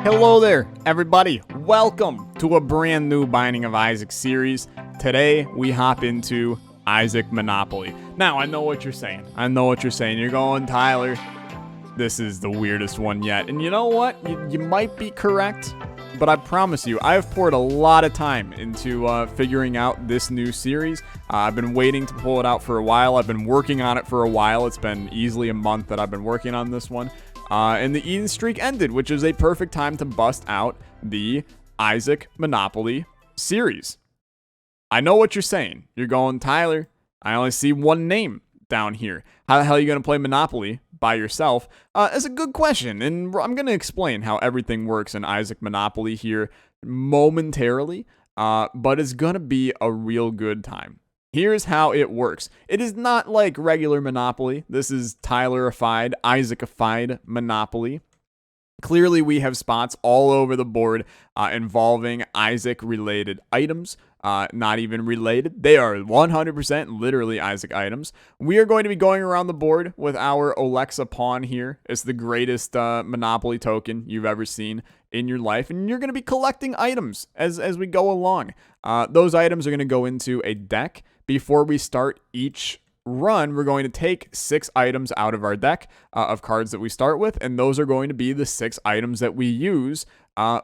Hello there, everybody. Welcome to a brand new Binding of Isaac series. Today, we hop into Isaac Monopoly. Now, I know what you're saying. You're going, Tyler, this is the weirdest one yet. And you know what? You might be correct, but I promise you, I have poured a lot of time into figuring out this new series. I've been waiting to pull it out for a while. I've been working on it for a while. It's been easily a month that I've been working on this one. And the Eden streak ended, which is a perfect time to bust out the Isaac Monopoly series. I know what you're saying. You're going, Tyler, I only see one name down here. How the hell are you going to play Monopoly by yourself? That's a good question, and I'm going to explain how everything works in Isaac Monopoly here momentarily, but it's going to be a real good time. Here's how it works. It is not like regular Monopoly. This is Tylerified, Isaacified Monopoly. Clearly, we have spots all over the board involving Isaac-related items. Not even related. They are 100% literally Isaac items. We are going to be going around the board with our Olexa pawn here. It's the greatest Monopoly token you've ever seen in your life. And you're going to be collecting items as we go along. Those items are going to go into a deck. Before we start each run, we're going to take 6 items out of our deck of cards that we start with, and those are going to be the 6 items that we use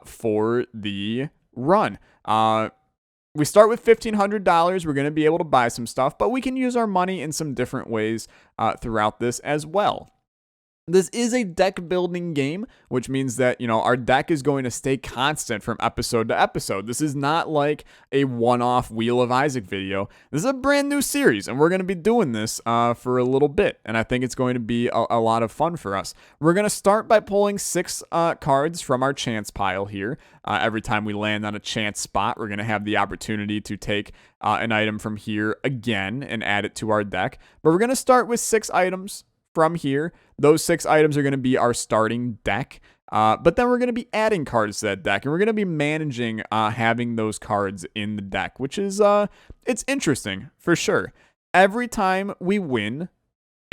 for the run. We start with $1,500. We're going to be able to buy some stuff, but we can use our money in some different ways throughout this as well. This is a deck building game, which means that, our deck is going to stay constant from episode to episode. This is not like a one-off Wheel of Isaac video. This is a brand new series, and we're going to be doing this for a little bit, and I think it's going to be a lot of fun for us. We're going to start by pulling 6 cards from our chance pile here. Every time we land on a chance spot, we're going to have the opportunity to take an item from here again and add it to our deck. But we're going to start with 6 items from here. Those 6 items are going to be our starting deck, but then we're going to be adding cards to that deck, and we're going to be managing having those cards in the deck, which is it's interesting for sure. Every time we win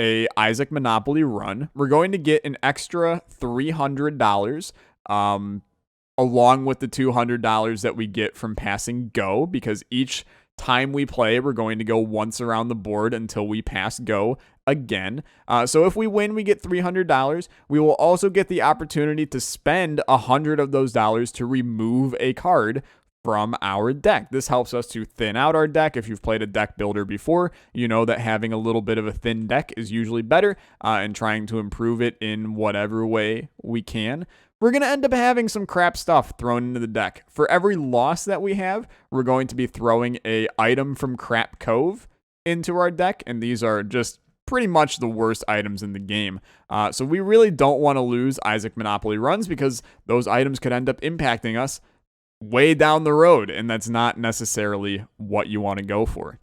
a Isaac Monopoly run, we're going to get an extra $300 along with the $200 that we get from passing go, because each time we play, we're going to go once around the board until we pass go again. So if we win, we get $300. We will also get the opportunity to spend $100 of those dollars to remove a card from our deck. This helps us to thin out our deck. If you've played a deck builder before, you know that having a little bit of a thin deck is usually better, and trying to improve it in whatever way we can. We're going to end up having some crap stuff thrown into the deck. For every loss that we have, we're going to be throwing a item from Crap Cove into our deck, and these are just pretty much the worst items in the game. So we really don't want to lose Isaac Monopoly runs, because those items could end up impacting us way down the road, and that's not necessarily what you want to go for.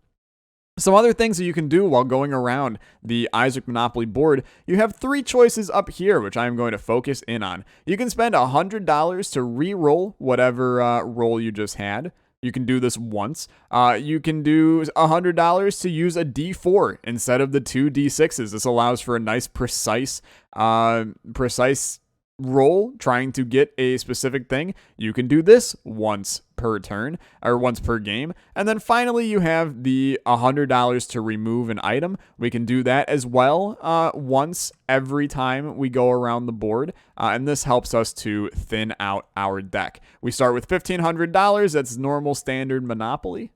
Some other things that you can do while going around the Isaac Monopoly board, you have 3 choices up here, which I'm going to focus in on. You can spend $100 to re-roll whatever roll you just had. You can do this once. You can do $100 to use a D4 instead of the 2 D6s. This allows for a nice precise roll trying to get a specific thing. You can do this once per turn, or once per game. And then finally, you have the $100 to remove an item. We can do that as well once every time we go around the board. And this helps us to thin out our deck. We start with $1,500. That's normal standard Monopoly.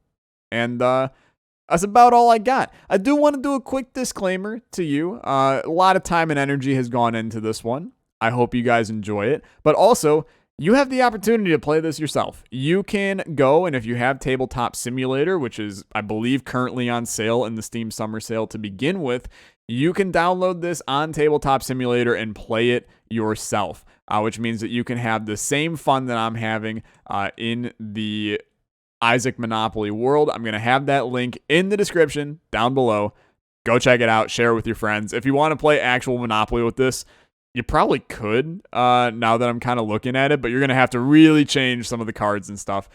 And that's about all I got. I do want to do a quick disclaimer to you. A lot of time and energy has gone into this one. I hope you guys enjoy it. But also, you have the opportunity to play this yourself. You can go, and if you have Tabletop Simulator, which is, I believe, currently on sale in the Steam Summer Sale to begin with, you can download this on Tabletop Simulator and play it yourself, which means that you can have the same fun that I'm having in the Isaac Monopoly world. I'm going to have that link in the description down below. Go check it out. Share it with your friends. If you want to play actual Monopoly with this, you probably could, now that I'm kind of looking at it, but you're going to have to really change some of the cards and stuff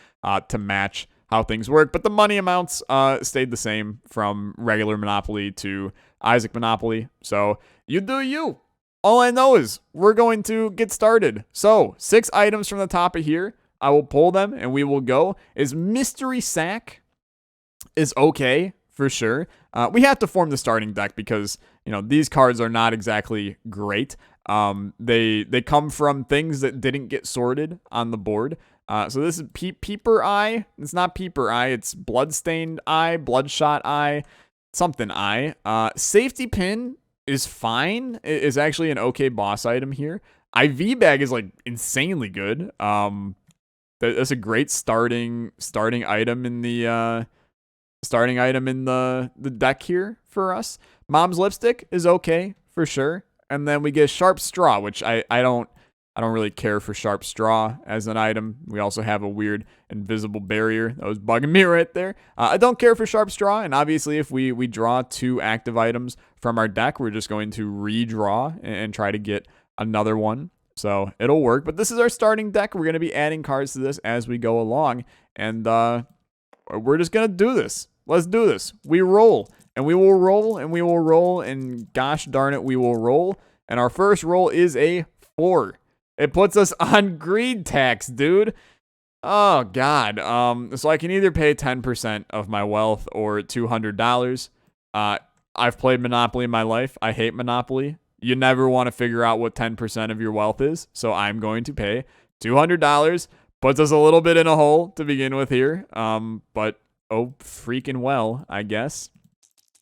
to match how things work. But the money amounts stayed the same from regular Monopoly to Isaac Monopoly. So you do you. all I know is we're going to get started. So 6 items from the top of here. I will pull them and we will go. Is Mystery Sack is okay for sure. We have to form the starting deck because, you know, these cards are not exactly great. They come from things that didn't get sorted on the board. So this is Peeper Eye. It's not Peeper Eye. It's Bloodstained Eye, Bloodshot Eye, something Eye. Safety Pin is fine. It is actually an okay boss item here. IV Bag is like insanely good. That's a great starting item in the the deck here for us. Mom's Lipstick is okay for sure. And then we get Sharp Straw, which I don't really care for Sharp Straw as an item. We also have a weird invisible barrier that was bugging me right there. I don't care for Sharp Straw, and obviously if we draw 2 active items from our deck, we're just going to redraw and try to get another one. So it'll work. But this is our starting deck. We're going to be adding cards to this as we go along, and we're just going to do this. Let's do this. We roll. And we will roll, and we will roll, and gosh darn it, we will roll. And our first roll is a 4. It puts us on greed tax, dude. Oh, God. So I can either pay 10% of my wealth or $200. I've played Monopoly in my life. I hate Monopoly. You never want to figure out what 10% of your wealth is, so I'm going to pay $200. Puts us a little bit in a hole to begin with here, but oh, freaking well, I guess.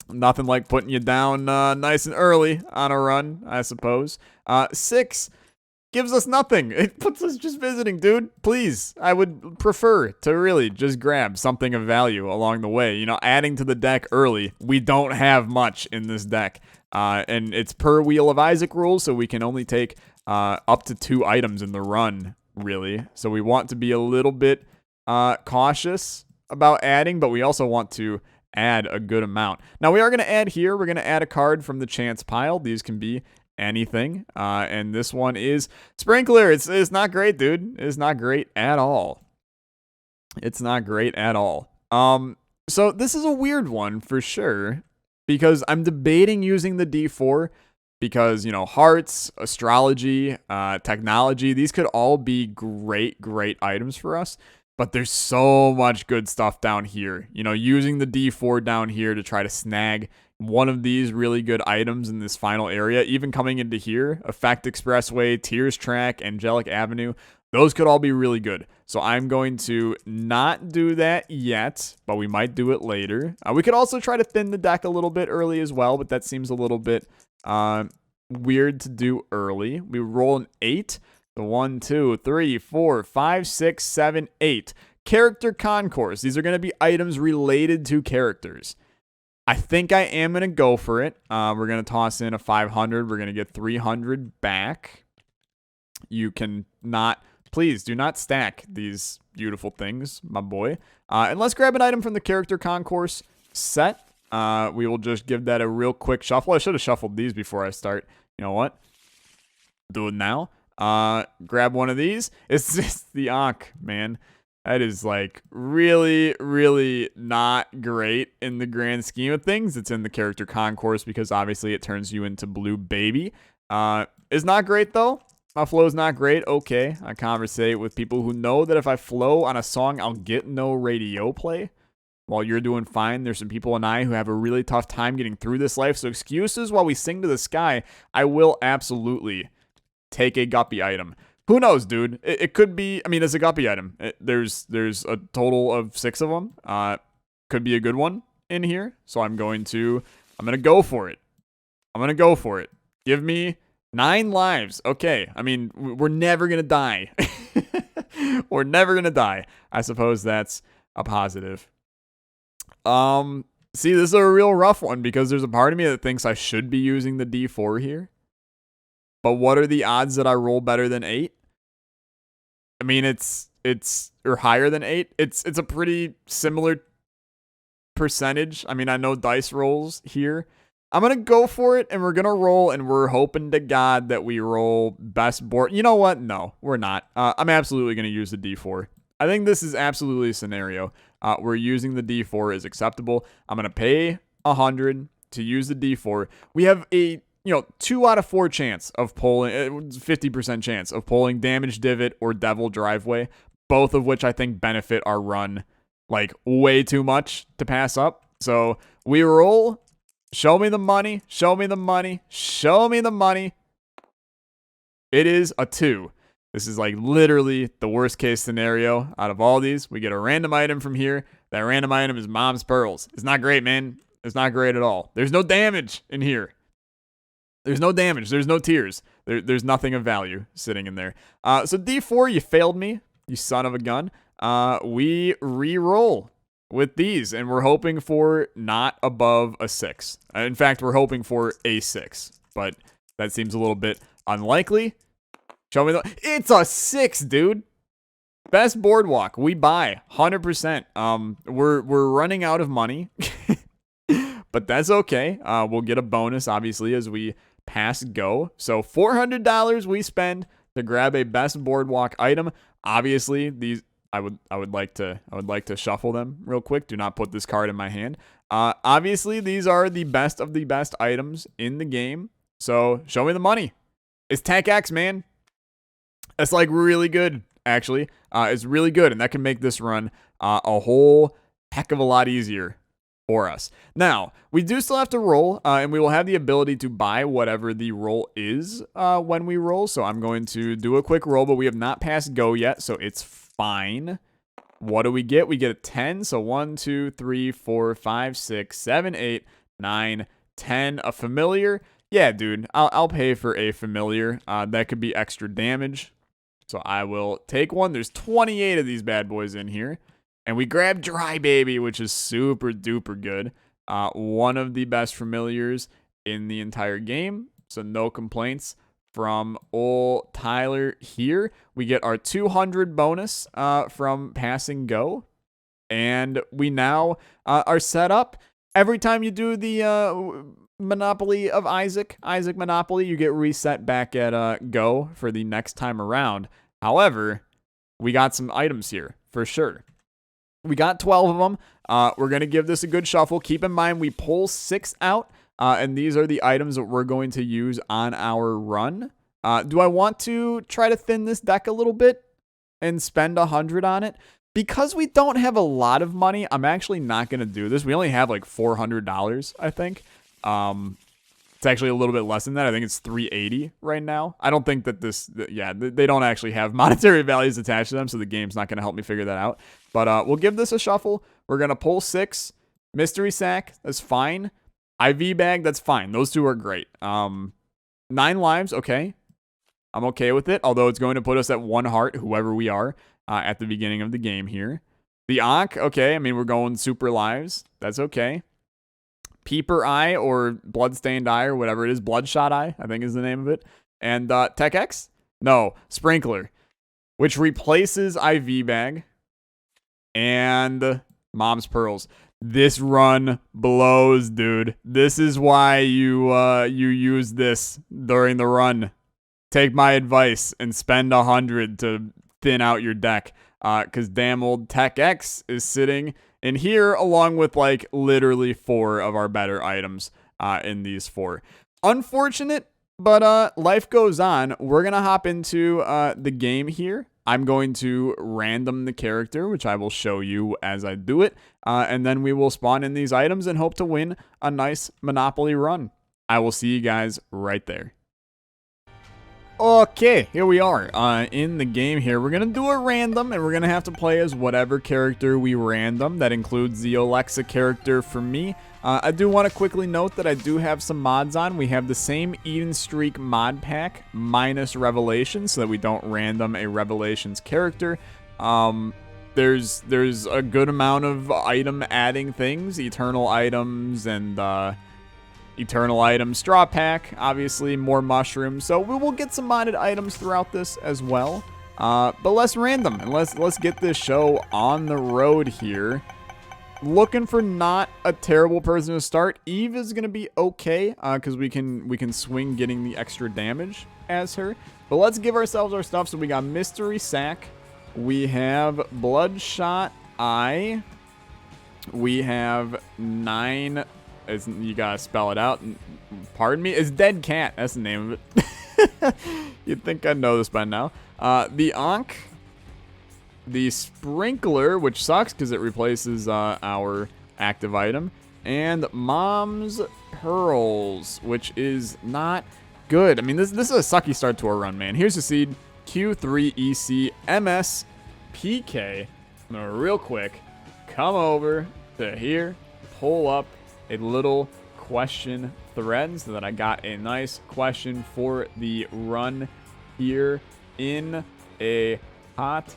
Nothing like putting you down nice and early on a run, I suppose. 6 gives us nothing. It puts us just visiting, dude. Please, I would prefer to really just grab something of value along the way. You know, adding to the deck early. We don't have much in this deck. And it's per Wheel of Isaac rules, so we can only take up to 2 items in the run, really. So we want to be a little bit cautious about adding, but we also want to add a good amount. Now we are going to add here. We're going to add a card from the chance pile. These can be anything. And this one is Sprinkler. It's not great, dude. It's not great at all. It's not great at all. So this is a weird one for sure, because I'm debating using the D4 because, you know, hearts, astrology, technology, these could all be great items for us. But there's so much good stuff down here. You know, using the D4 down here to try to snag one of these really good items in this final area, even coming into here, Effect Expressway, Tears Track, Angelic Avenue, those could all be really good. So I'm going to not do that yet, but we might do it later. We could also try to thin the deck a little bit early as well, but that seems a little bit weird to do early. We roll an 8. The 1, 2, 3, 4, 5, 6, 7, 8. Character Concourse. These are going to be items related to characters. I think I am going to go for it. We're going to toss in a 500. We're going to get 300 back. You can not, please do not stack these beautiful things, my boy. And let's grab an item from the Character Concourse set. We will just give that a real quick shuffle. I should have shuffled these before I start. You know what? Do it now. Grab one of these. It's just the Ankh, man. That is like really not great in the grand scheme of things. It's in the Character Concourse because obviously it turns you into Blue Baby. It's not great though. My flow is not great. Okay, I conversate with people who know that if I flow on a song, I'll get no radio play. While you're doing fine, there's some people and I who have a really tough time getting through this life. So excuses while we sing to the sky. I will absolutely take a guppy item. Who knows, dude? It could be, I mean, it's a guppy item. There's a total of 6 of them. Could be a good one in here. So I'm going to go for it. I'm going to go for it. Give me 9 lives. Okay. I mean, we're never going to die. We're never going to die. I suppose that's a positive. See, this is a real rough one because there's a part of me that thinks I should be using the D4 here. But what are the odds that I roll better than 8? I mean, it's or higher than 8. It's a pretty similar percentage. I mean, I know dice rolls here. I'm going to go for it, and we're going to roll, and we're hoping to God that we roll best board. You know what? No, we're not. I'm absolutely going to use the D4. I think this is absolutely a scenario where using the D4 is acceptable. I'm going to pay 100 to use the D4. We have a 2 out of 4 chance of pulling, 50% chance of pulling Damage Divot or Devil Driveway, both of which I think benefit our run like way too much to pass up. So we roll. Show me the money. Show me the money. Show me the money. It is a 2. This is like literally the worst case scenario out of all these. We get a random item from here. That random item is Mom's Pearls. It's not great, man. It's not great at all. There's no damage in here. There's no damage. There's no tears. There's nothing of value sitting in there. So D4, you failed me, you son of a gun. We re-roll with these, and we're hoping for not above a 6. In fact, we're hoping for a 6, but that seems a little bit unlikely. Show me it's a 6, dude. Best boardwalk. We buy 100%. We're running out of money, but that's okay. We'll get a bonus, obviously, as we pass go. So $400 we spend to grab a best boardwalk item. Obviously, these I would like to shuffle them real quick. Do not put this card in my hand. Obviously, these are the best of the best items in the game. So show me the money. It's Tech X, man. That's like really good, actually. It's really good, and that can make this run a whole heck of a lot easier for us. Now, we do still have to roll, and we will have the ability to buy whatever the roll is when we roll. So I'm going to do a quick roll, but we have not passed go yet, so it's fine. What do we get? We get a 10. So 1, 2, 3, 4, 5, 6, 7, 8, 9, 10. A familiar. Yeah, dude, I'll pay for a familiar. That could be extra damage. So I will take one. There's 28 of these bad boys in here. And we grab Dry Baby, which is super duper good. One of the best familiars in the entire game. So no complaints from old Tyler here. We get our 200 bonus from passing go. And we now are set up. Every time you do the Monopoly of Isaac Monopoly, you get reset back at go for the next time around. However, we got some items here for sure. We got 12 of them. We're going to give this a good shuffle. Keep in mind, we pull 6 out, and these are the items that we're going to use on our run. Do I want to try to thin this deck a little bit and spend 100 on it? Because we don't have a lot of money, I'm actually not going to do this. We only have like $400, I think. It's actually a little bit less than that. I think it's 380 right now. I don't think that they don't actually have monetary values attached to them, so the game's not going to help me figure that out. But we'll give this a shuffle. We're going to pull 6. Mystery Sack, that's fine. IV Bag, that's fine. Those two are great. 9 lives, okay. I'm okay with it, although it's going to put us at 1 heart, whoever we are, at the beginning of the game here. The Ankh, okay. I mean, we're going super lives. That's okay. Peeper Eye or Bloodstained Eye or whatever it is. Bloodshot Eye, I think is the name of it. And Tech X? No, Sprinkler, which replaces IV Bag and Mom's Pearls. This run blows, dude. This is why you use this during the run. Take my advice and spend 100 to thin out your deck. Because damn old Tech X is sitting in here along with like literally 4 of our better items in these 4. Unfortunate, but life goes on. We're going to hop into the game here. I'm going to random the character, which I will show you as I do it. And then we will spawn in these items and hope to win a nice Monopoly run. I will see you guys right there. Okay, here we are in the game here. We're going to do a random, and we're going to have to play as whatever character we random. That includes the Olexa character for me. I do want to quickly note that I do have some mods on. We have the same Eden Streak mod pack minus Revelations so that we don't random a Revelations character. There's a good amount of item adding things, Eternal items and Eternal item straw pack, obviously more mushrooms, so we will get some modded items throughout this as well, but let's random and let's get this show on the road here. Looking for not a terrible person to start. Eve is gonna be okay because we can swing getting the extra damage as her, but let's give ourselves our stuff. So we got Mystery Sack, we have Bloodshot Eye, we have 9 You gotta spell it out. Pardon me? It's Dead Cat. That's the name of it. You'd think I'd know this by now. The Ankh. The Sprinkler, which sucks because it replaces our active item. And Mom's Pearls, which is not good. I mean, this is a sucky start to our run, man. Here's the seed. Q3ECMSPK. I'm going to real quick come over to here, pull up a little question thread so that I got a nice question for the run here in a hot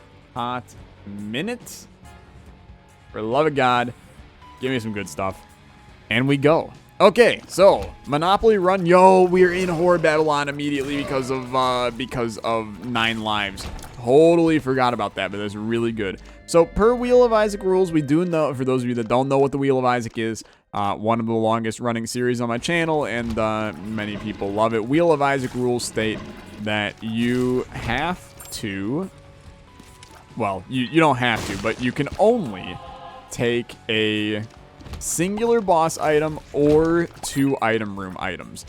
minute. For the love of God, give me some good stuff. And we go. Okay, so Monopoly run. Yo, we're in Horde Babylon immediately because of 9 lives. Totally forgot about that, but that's really good. So per Wheel of Isaac rules, we do know, for those of you that don't know what the Wheel of Isaac is, one of the longest running series on my channel, and many people love it. Wheel of Isaac rules state that you have to, well, you don't have to, but you can only take a singular boss item or 2 item room items.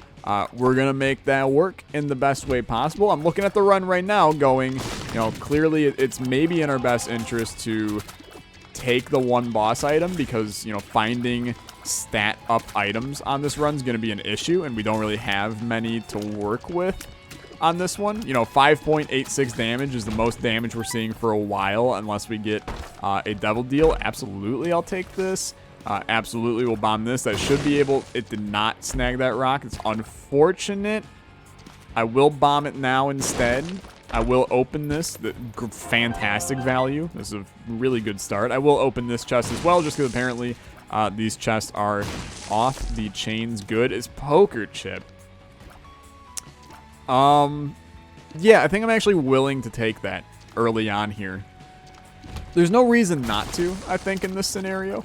We're going to make that work in the best way possible. I'm looking at the run right now going, clearly it's maybe in our best interest to take the 1 boss item because, finding stat up items on this run is going to be an issue, and we don't really have many to work with on this one. 5.86 damage is the most damage we're seeing for a while unless we get a devil deal. Absolutely, I'll take this. Absolutely, we'll bomb this. That should be able... It did not snag that rock. It's unfortunate. I will bomb it now instead. I will open this. The fantastic value. This is a really good start. I will open this chest as well, just because apparently these chests are off the chains good. It's poker chip. Yeah, I think I'm actually willing to take that early on here. There's no reason not to, I think, in this scenario.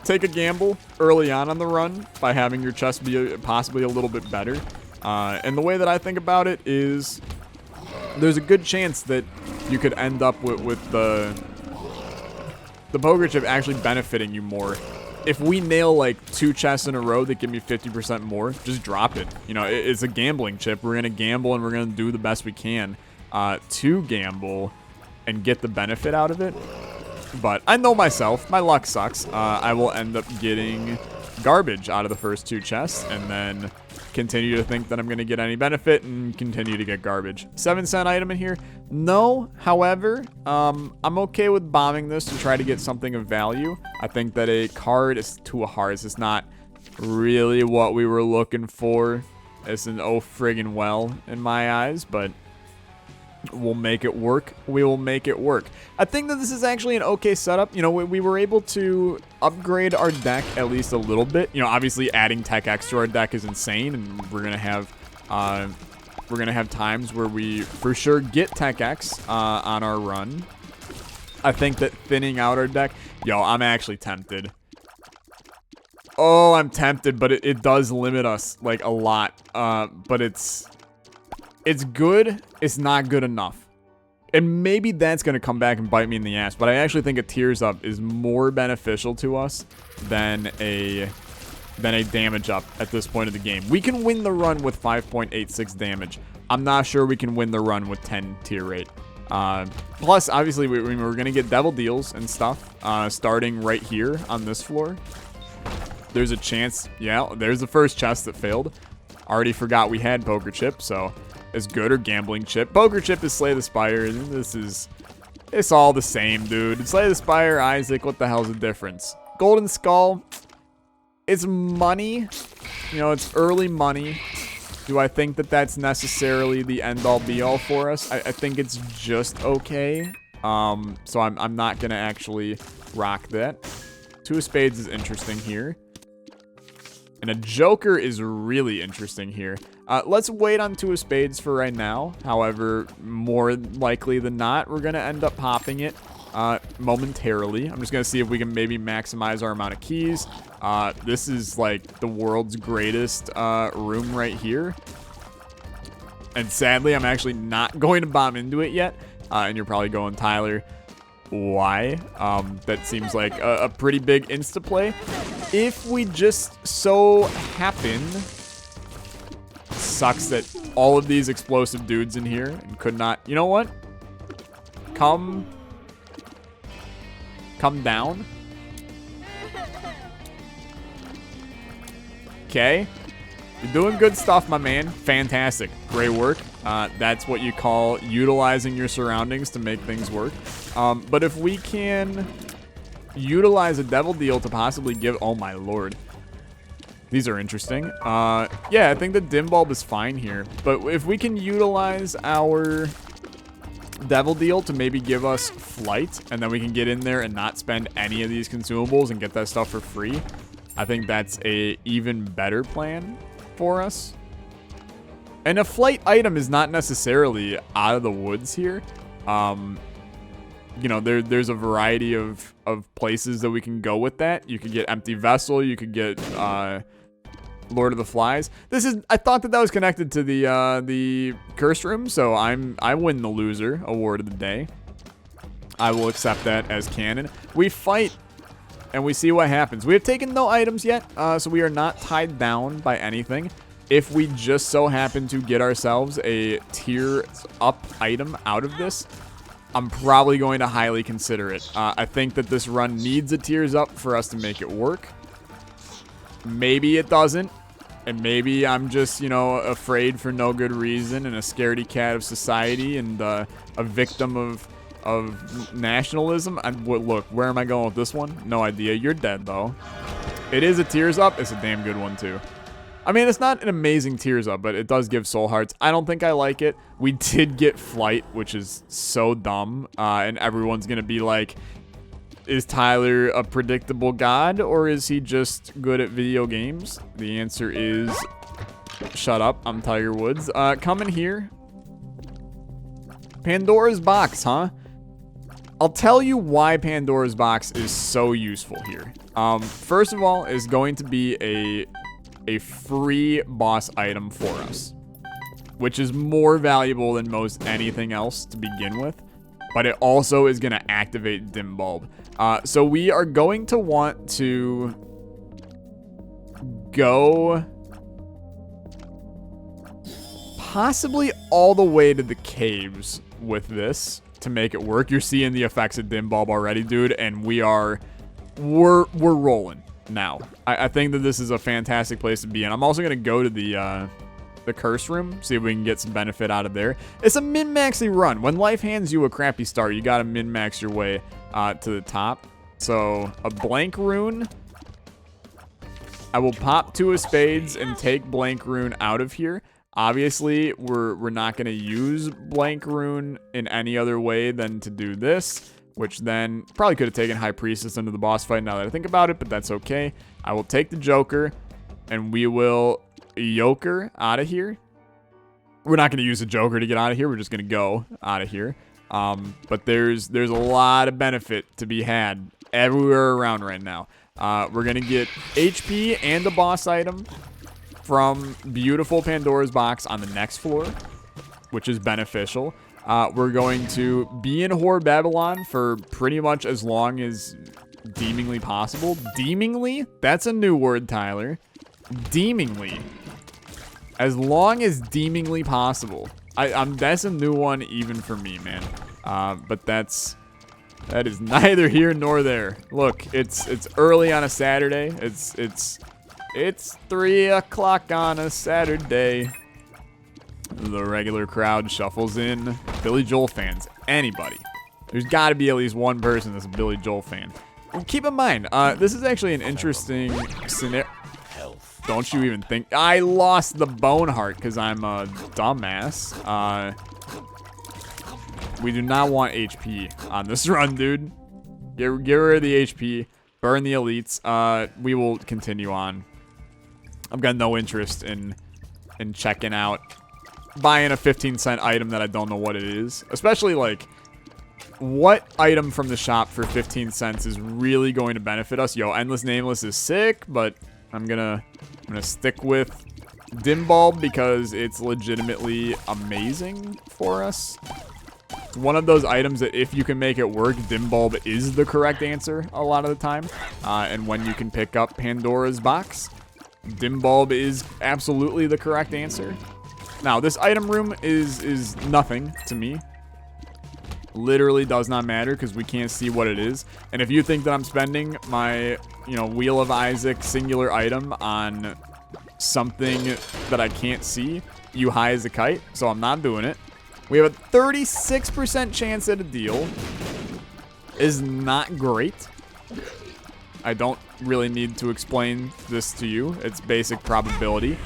Take a gamble early on the run by having your chest be possibly a little bit better. And the way that I think about it is there's a good chance that you could end up with the poker chip actually benefiting you more. If we nail like 2 chests in a row that give me 50% more, just drop it. It's a gambling chip. We're going to gamble and we're going to do the best we can to gamble and get the benefit out of it. But I know myself. My luck sucks. I will end up getting garbage out of the first 2 chests and then continue to think that I'm going to get any benefit and continue to get garbage. 7-cent item in here? No. However, I'm okay with bombing this to try to get something of value. I think that a card is to a hearts. It's not really what we were looking for. It's an oh friggin' well in my eyes, but we'll make it work. We will make it work. I think that this is actually an okay setup. We were able to upgrade our deck at least a little bit. Obviously adding Tech X to our deck is insane, and we're gonna have times where we for sure get Tech X on our run. I think that thinning out our deck, I'm actually tempted. Oh, I'm tempted, but it does limit us like a lot. But it's good. It's not good enough. And maybe that's going to come back and bite me in the ass. But I actually think a Tears Up is more beneficial to us than a damage up at this point of the game. We can win the run with 5.86 damage. I'm not sure we can win the run with 10 tier rate. Plus, obviously, we're going to get devil deals and stuff starting right here on this floor. There's a chance. Yeah, there's the first chest that failed. Already forgot we had poker chip, so... is good, or gambling chip. Poker chip is Slay the Spire. It's all the same, dude. Slay the Spire, Isaac, what the hell's the difference? Golden Skull, it's money. It's early money. Do I think that that's necessarily the end-all be-all for us? I think it's just okay. So I'm not gonna actually rock that. 2 of Spades is interesting here. And a Joker is really interesting here. Let's wait on 2 of Spades for right now. However, more likely than not, we're going to end up popping it momentarily. I'm just going to see if we can maybe maximize our amount of keys. This is like the world's greatest room right here. And sadly, I'm actually not going to bomb into it yet. And you're probably going, Tyler, why? That seems like a pretty big insta-play. if we just so happen... Sucks that all of these explosive dudes in here and could not... You know what? Come down. Okay. You're doing good stuff, my man. Fantastic. Great work. That's what you call utilizing your surroundings to make things work. But if we can utilize a devil deal to possibly give... Oh, my lord. These are interesting. Yeah, I think the dim bulb is fine here. But if we can utilize our devil deal to maybe give us flight, and then we can get in there and not spend any of these consumables and get that stuff for free, I think that's a even better plan for us. And a flight item is not necessarily out of the woods here. You know, there's a variety of places that we can go with that. You could get Empty Vessel. You could get Lord of the Flies. I thought that was connected to the Curse Room, so I win the loser award of the day. I will accept that as canon. We fight, and we see what happens. We have taken no items yet, so we are not tied down by anything. If we just so happen to get ourselves a tier up item out of this, I'm probably going to highly consider it. I think that this run needs a tiers up for us to make it work. Maybe it doesn't. And maybe I'm just, you know, afraid for no good reason and a scaredy cat of society and a victim of nationalism. Look, where am I going with this one? No idea. You're dead, though. It is a tiers up. It's a damn good one, too. I mean, it's not an amazing tiers up, but it does give soul hearts. I don't think I like it. We did get flight, which is so dumb. And everyone's going to be like, is Tyler a predictable god, or is he just good at video games? The answer is, shut up, I'm Tiger Woods. Come in here. Pandora's box, huh? I'll tell you why Pandora's box is so useful here. First of all, is going to be a free boss item for us, which is more valuable than most anything else to begin with, but it also is going to activate Dim Bulb. So we are going to want to go possibly all the way to the caves with this to make it work. You're seeing the effects of Dim Bulb already, dude, and we're rolling. Now, I think that this is a fantastic place to be in. I'm also going to go to the Curse Room, see if we can get some benefit out of there. It's a min-maxy run. When life hands you a crappy start, you got to min-max your way to the top. So, a blank rune. I will pop 2 of spades and take blank rune out of here. Obviously, we're not going to use blank rune in any other way than to do this, which then probably could have taken High Priestess into the boss fight now that I think about it, but that's okay. I will take the Joker, and we will Joker out of here. We're not going to use the Joker to get out of here. We're just going to go out of here. But there's a lot of benefit to be had everywhere around right now. We're going to get HP and a boss item from beautiful Pandora's box on the next floor, which is beneficial. We're going to be in Whore Babylon for pretty much as long as deemingly possible. Deemingly? That's a new word, Tyler. Deemingly. As long as deemingly possible. That's a new one even for me, man. But that is neither here nor there. Look, it's early on a Saturday. It's 3 o'clock on a Saturday. The regular crowd shuffles in. Billy Joel fans. Anybody. There's got to be at least one person that's a Billy Joel fan. And keep in mind, this is actually an interesting scenario. Don't you even think... I lost the bone heart because I'm a dumbass. We do not want HP on this run, dude. Get rid of the HP. Burn the elites. We will continue on. I've got no interest in checking out buying a 15-cent item that I don't know what it is. Especially, like, what item from the shop for 15 cents is really going to benefit us? Yo, Endless Nameless is sick, but I'm gonna stick with Dim Bulb because it's legitimately amazing for us. It's one of those items that if you can make it work, Dim Bulb is the correct answer a lot of the time. And when you can pick up Pandora's box, Dim Bulb is absolutely the correct answer. Now, this item room is nothing to me. Literally does not matter because we can't see what it is. And if you think that I'm spending my, Wheel of Isaac singular item on something that I can't see, you high as a kite. So I'm not doing it. We have a 36% chance at a deal. Is not great. I don't really need to explain this to you. It's basic probability.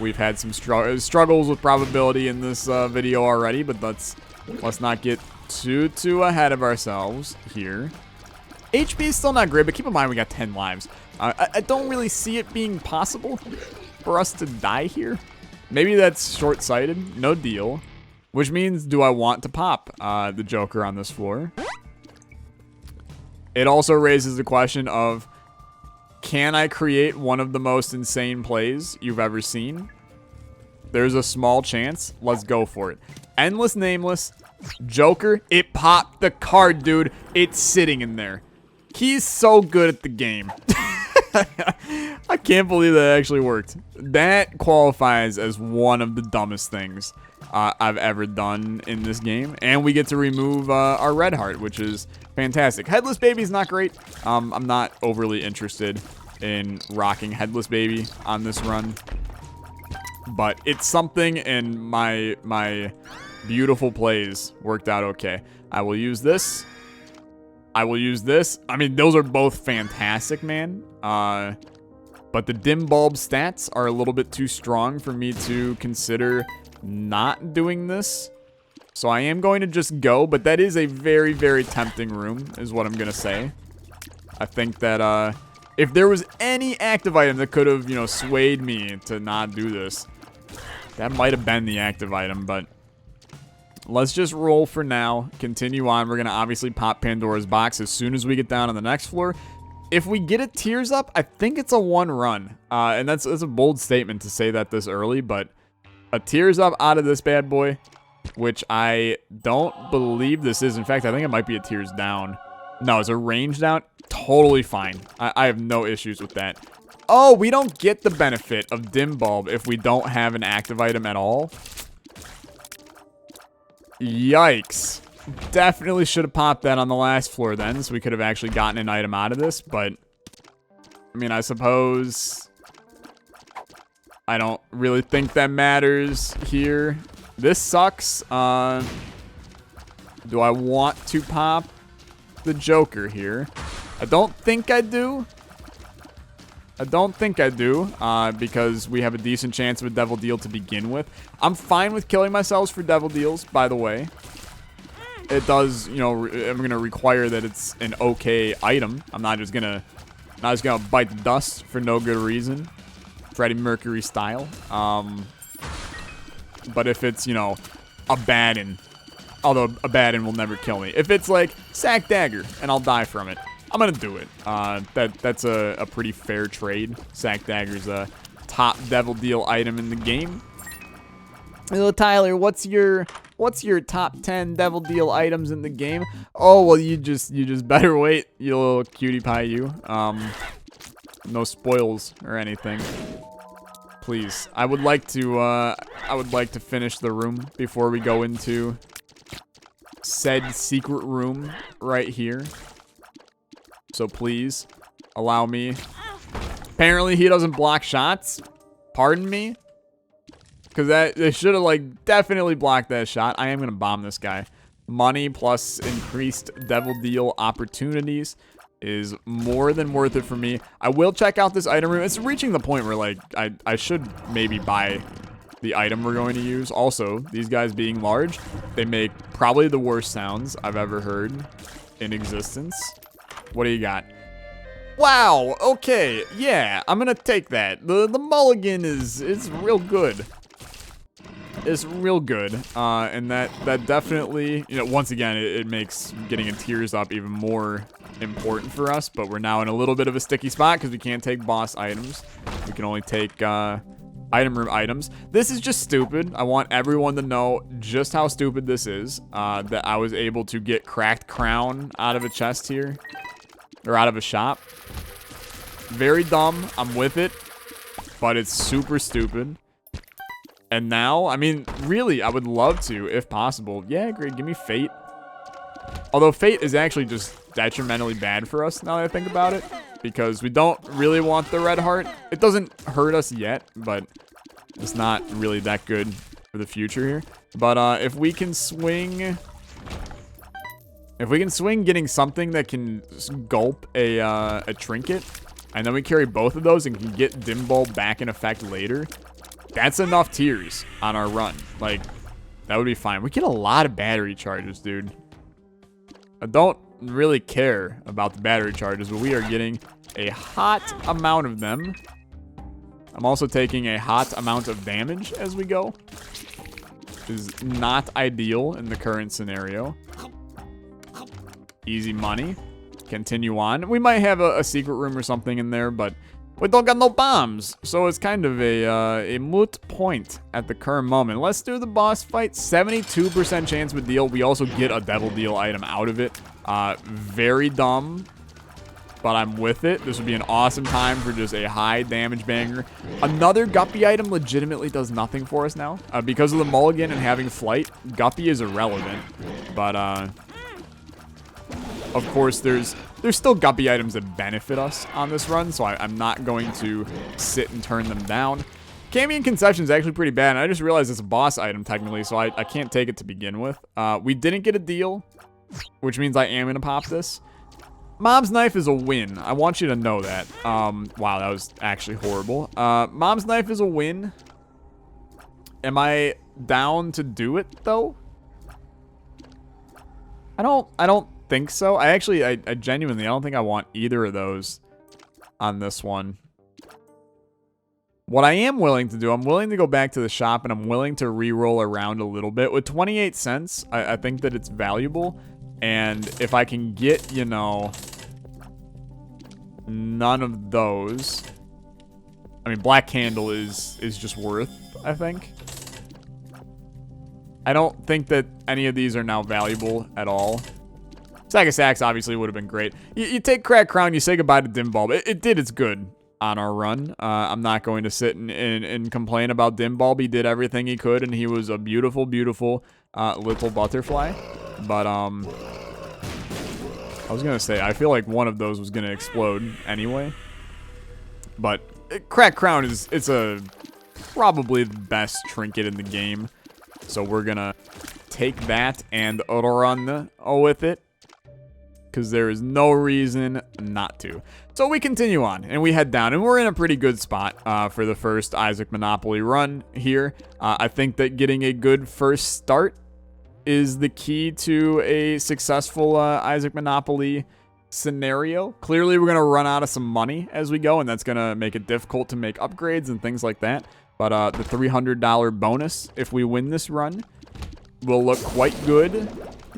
We've had some struggles with probability in this video already, but let's not get too ahead of ourselves here. HP is still not great, but keep in mind we got 10 lives. I don't really see it being possible for us to die here. Maybe that's short-sighted. No deal. Which means, do I want to pop the Joker on this floor? It also raises the question of, can I create one of the most insane plays you've ever seen? There's a small chance. Let's go for it. Endless Nameless. Joker. It popped the card, dude. It's sitting in there. He's so good at the game. I can't believe that actually worked. That qualifies as one of the dumbest things I've ever done in this game. And we get to remove our red heart, which is fantastic. Headless Baby is not great. I'm not overly interested in rocking Headless Baby on this run. But it's something, and my beautiful plays worked out okay. I will use this. I will use this. I mean, those are both fantastic, man. But the Dim Bulb stats are a little bit too strong for me to consider not doing this. So I am going to just go, but that is a very, very tempting room, is what I'm going to say. I think that if there was any active item that could have, swayed me to not do this, that might have been the active item, but let's just roll for now. Continue on. We're going to obviously pop Pandora's box as soon as we get down on the next floor. If we get a Tears Up, I think it's a one run. And that's a bold statement to say that this early, but a Tears Up out of this bad boy, which I don't believe this is. In fact, I think it might be a Tears Down. No, it's a range down. Totally fine. I have no issues with that. Oh, we don't get the benefit of Dim Bulb if we don't have an active item at all. Yikes. Definitely should have popped that on the last floor then, so we could have actually gotten an item out of this, but I mean, I suppose I don't really think that matters here. This sucks. Do I want to pop the Joker here? I don't think I do. I don't think I do, because we have a decent chance of a Devil Deal to begin with. I'm fine with killing myself for Devil Deals, by the way. It does, I'm going to require that it's an okay item. I'm not just going to bite the dust for no good reason. Freddie Mercury style. But if it's, a Baden, although a Baden will never kill me. If it's like Sack Dagger and I'll die from it, I'm going to do it. That's a pretty fair trade. Sack Dagger's a top Devil Deal item in the game. Hello, Tyler, what's your top 10 Devil Deal items in the game? Oh, well, you just better wait, you little cutie pie, you. No spoils or anything. Please. I would like to finish the room before we go into said secret room right here. So please allow me. Apparently he doesn't block shots. Pardon me? Because they should have, definitely blocked that shot. I am going to bomb this guy. Money plus increased Devil Deal opportunities is more than worth it for me. I will check out this item room. It's reaching the point where, I should maybe buy the item we're going to use. Also, these guys being large, they make probably the worst sounds I've ever heard in existence. What do you got? Wow, okay, yeah, I'm going to take that. The mulligan is real good. It's real good, and that definitely, once again, it makes getting a Tears Up even more important for us, but we're now in a little bit of a sticky spot because we can't take boss items. We can only take item room items. This is just stupid. I want everyone to know just how stupid this is. That I was able to get cracked crown out of a chest here. Or out of a shop. Very dumb. I'm with it. But it's super stupid. And now, I mean, really, I would love to, if possible. Yeah, great. Give me Fate. Although Fate is actually just detrimentally bad for us now that I think about it. Because we don't really want the red heart. It doesn't hurt us yet, but it's not really that good for the future here. But if we can swing... If we can swing getting something that can gulp a trinket, and then we carry both of those and can get dim bulb back in effect later, that's enough tiers on our run. Like, that would be fine. We get a lot of battery charges, dude. I don't really care about the battery charges, but we are getting a hot amount of them. I'm also taking a hot amount of damage as we go, which is not ideal in the current scenario. Easy money. Continue on. We might have a secret room or something in there, but we don't got no bombs. So it's kind of a moot point at the current moment. Let's do the boss fight. 72% chance with deal. We also get a devil deal item out of it. Very dumb, but I'm with it. This would be an awesome time for just a high damage banger. Another Guppy item legitimately does nothing for us now. Because of the mulligan and having flight, Guppy is irrelevant. But, of course, there's still Guppy items that benefit us on this run, so I'm not going to sit and turn them down. Cambion Conception is actually pretty bad, and I just realized it's a boss item technically, so I can't take it to begin with. We didn't get a deal, which means I am going to pop this. Mom's Knife is a win. I want you to know that. Wow, that was actually horrible. Mom's Knife is a win. Am I down to do it, though? I don't think so. I genuinely, I don't think I want either of those on this one. What I am willing to do, I'm willing to go back to the shop and I'm willing to re-roll around a little bit. With 28 cents, I think that it's valuable. And if I can get, you know, none of those. I mean, Black Candle is just worth, I think. I don't think that any of these are now valuable at all. Sack of Sacks obviously would have been great. You take Crack Crown, you say goodbye to Dim Bulb. It did its good on our run. I'm not going to sit and complain about Dim Bulb. He did everything he could, and he was a beautiful, beautiful little butterfly. But, I was going to say, I feel like one of those was going to explode anyway. But Crack Crown it's probably the best trinket in the game. So we're going to take that and run with it, because there is no reason not to. So we continue on, and we head down, and we're in a pretty good spot for the first Isaac Monopoly run here. I think that getting a good first start is the key to a successful Isaac Monopoly scenario. Clearly, we're going to run out of some money as we go, and that's going to make it difficult to make upgrades and things like that. But the $300 bonus, if we win this run, will look quite good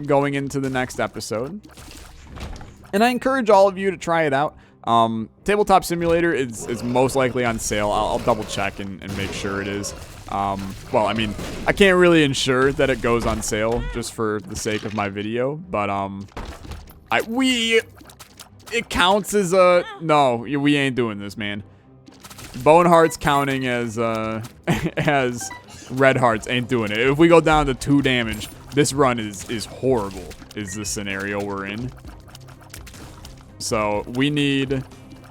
going into the next episode. And I encourage all of you to try it out. Tabletop Simulator is most likely on sale. I'll double check and make sure it is. Well, I mean, I can't really ensure that it goes on sale just for the sake of my video. But, it counts as a... No, we ain't doing this, man. Bone Hearts counting as, as Red Hearts ain't doing it. If we go down to 2 damage, this run is horrible, is the scenario we're in. So we need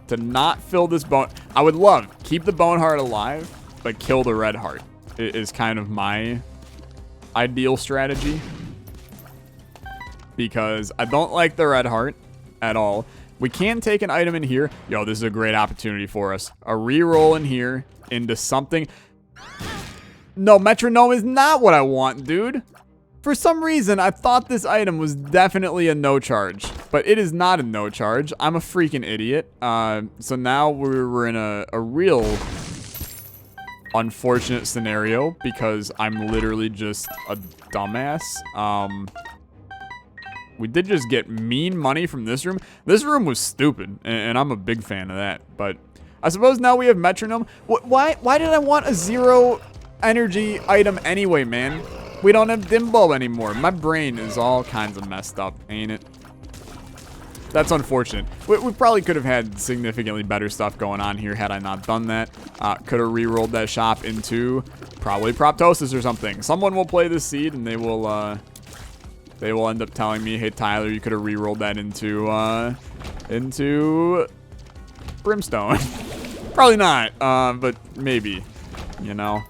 to not fill this bone. I would love keep the Bone Heart alive, but kill the Red Heart. It is kind of my ideal strategy, because I don't like the Red Heart at all. We can take an item in here. Yo, this is a great opportunity for us. A reroll in here into something. No, Metronome is not what I want, dude. For some reason, I thought this item was definitely a no charge, but it is not a no charge. I'm a freaking idiot. So now we're in a real unfortunate scenario, because I'm literally just a dumbass. We did just get mean money from this room. This room was stupid, and I'm a big fan of that. But I suppose now we have metronome. Why did I want a 0 energy item anyway, man? We don't have Dimbo anymore. My brain is all kinds of messed up, ain't it? That's unfortunate. We probably could have had significantly better stuff going on here had I not done that. Could have re-rolled that shop into probably Proptosis or something. Someone will play this seed and they will end up telling me, hey Tyler, you could have re-rolled that into Brimstone. Probably not, but maybe, you know.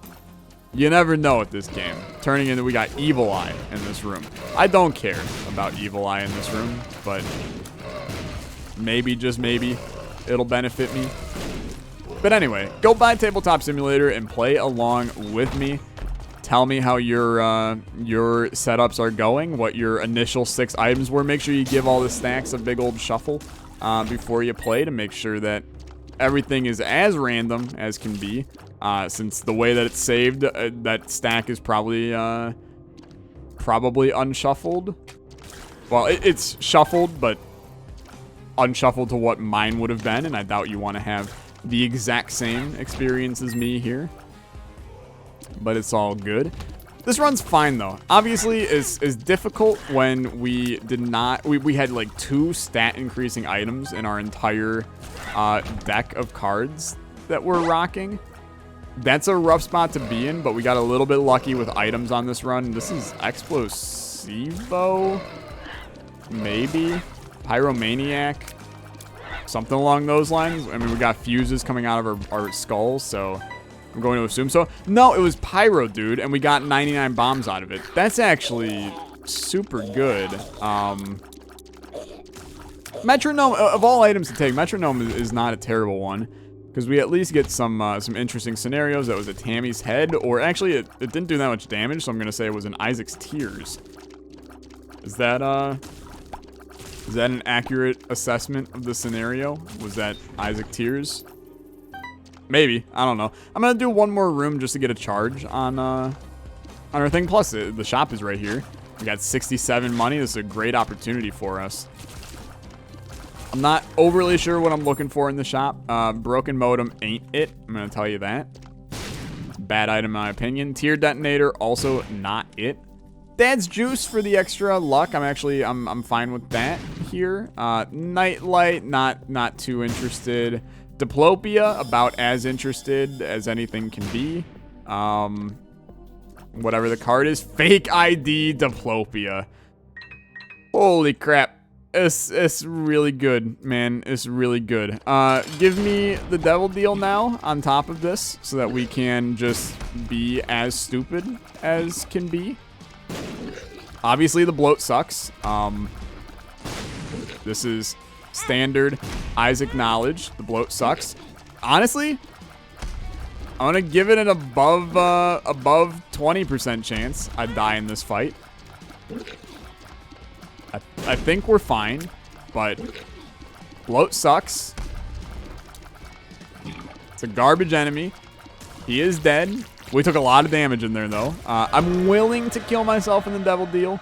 You never know with this game. Turning into, we got Evil Eye in this room. I don't care about Evil Eye in this room, but maybe, just maybe, it'll benefit me. But anyway, go buy Tabletop Simulator and play along with me. Tell me how your setups are going, what your initial 6 items were. Make sure you give all the stacks a big old shuffle before you play to make sure that everything is as random as can be. Since the way that it's saved, that stack is probably unshuffled. Well, it's shuffled, but unshuffled to what mine would have been, and I doubt you want to have the exact same experience as me here. But it's all good. This run's fine though. Obviously, it's difficult when we did not. We had like 2 stat increasing items in our entire deck of cards that we're rocking. That's a rough spot to be in, but we got a little bit lucky with items on this run. This is Explosivo, maybe Pyromaniac, something along those lines. I mean, we got fuses coming out of our skulls, so I'm going to assume so. No, it was Pyro, dude, and we got 99 bombs out of it. That's actually super good. Metronome, of all items to take, Metronome is not a terrible one, because we at least get some interesting scenarios. That was a Tammy's Head, or actually it didn't do that much damage, so I'm going to say it was an Isaac's Tears. Is that an accurate assessment of the scenario? Was that Isaac Tears? Maybe. I don't know. I'm going to do one more room just to get a charge on our thing. Plus, the shop is right here. We got 67 money. This is a great opportunity for us. I'm not overly sure what I'm looking for in the shop. Broken modem ain't it. I'm going to tell you that. Bad item in my opinion. Tier detonator, also not it. Dad's juice for the extra luck. I'm fine with that here. Nightlight, not too interested. Diplopia, about as interested as anything can be. Whatever the card is. Fake ID Diplopia. Holy crap. It's really good, man. It's really good. Give me the Devil Deal now on top of this so that we can just be as stupid as can be. Obviously, the bloat sucks. This is standard Isaac knowledge. The bloat sucks. Honestly, I'm gonna give it an above 20% chance I'd die in this fight. I think we're fine, but bloat sucks. It's a garbage enemy. He is dead. We took a lot of damage in there, though. I'm willing to kill myself in the Devil Deal.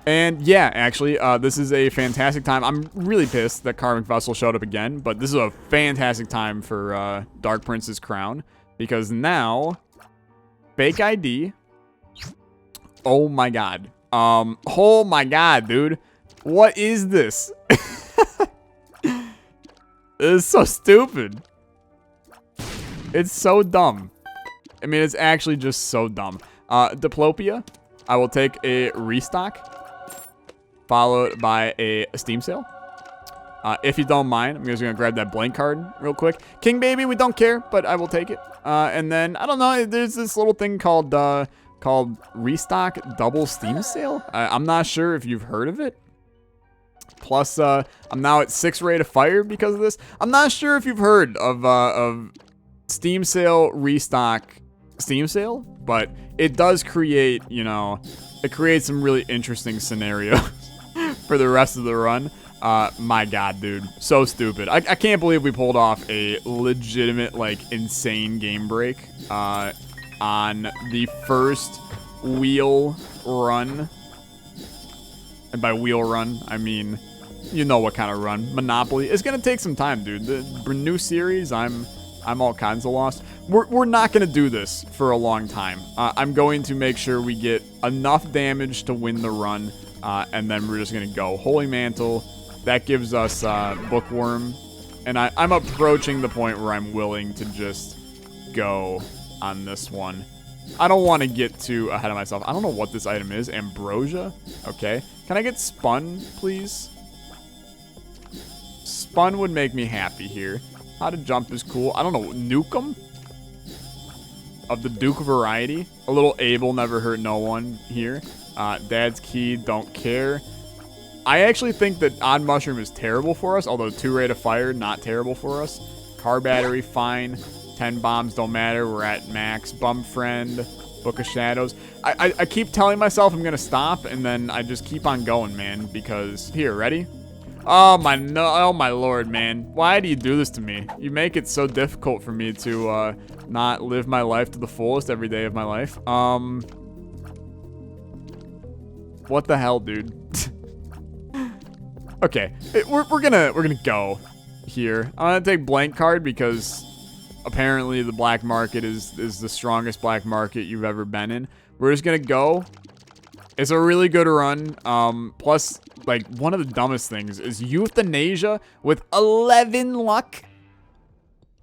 And yeah, actually, this is a fantastic time. I'm really pissed that Karmic Vessel showed up again, but this is a fantastic time for Dark Prince's Crown, because now, fake ID. Oh my god. Oh my god, dude. What is this? This is so stupid. It's so dumb. I mean, it's actually just so dumb. Diplopia, I will take a restock, followed by a Steam sale. If you don't mind, I'm just going to grab that blank card real quick. King Baby, we don't care, but I will take it. And then, I don't know, there's this little thing called Restock Double Steam Sale. I'm not sure if you've heard of it. Plus, I'm now at 6 rate of fire because of this. I'm not sure if you've heard of Steam Sale Restock Steam Sale, but it does create, you know, it creates some really interesting scenarios for the rest of the run. My god, dude, so stupid. I can't believe we pulled off a legitimate, like, insane game break on the first wheel run. And by wheel run, I mean You know what kind of run. Monopoly. It's going to take some time, dude. The new series, I'm all kinds of lost. We're not going to do this for a long time. I'm going to make sure we get enough damage to win the run, and then we're just going to go. Holy Mantle. That gives us Bookworm. And I'm approaching the point where I'm willing to just go on this one. I don't want to get too ahead of myself. I don't know what this item is. Ambrosia? Okay. Can I get Spun, please? Spun would make me happy here. How to jump is cool. I don't know. Nukem? Of the Duke variety. A little Able, never hurt no one here. Dad's Key, don't care. I actually think that Odd Mushroom is terrible for us, although 2 rate of fire, not terrible for us. Car Battery, fine. 10 bombs, don't matter. We're at max. Bum Friend, Book of Shadows. I keep telling myself I'm going to stop, and then I just keep on going, man, because... Here, ready? Oh my lord, man. Why do you do this to me? You make it so difficult for me to not live my life to the fullest every day of my life. What the hell, dude? Okay, we're gonna go here. I'm gonna take blank card because apparently the black market is the strongest black market you've ever been in. We're just gonna go. It's a really good run. Plus, like, one of the dumbest things is Euthanasia with 11 luck.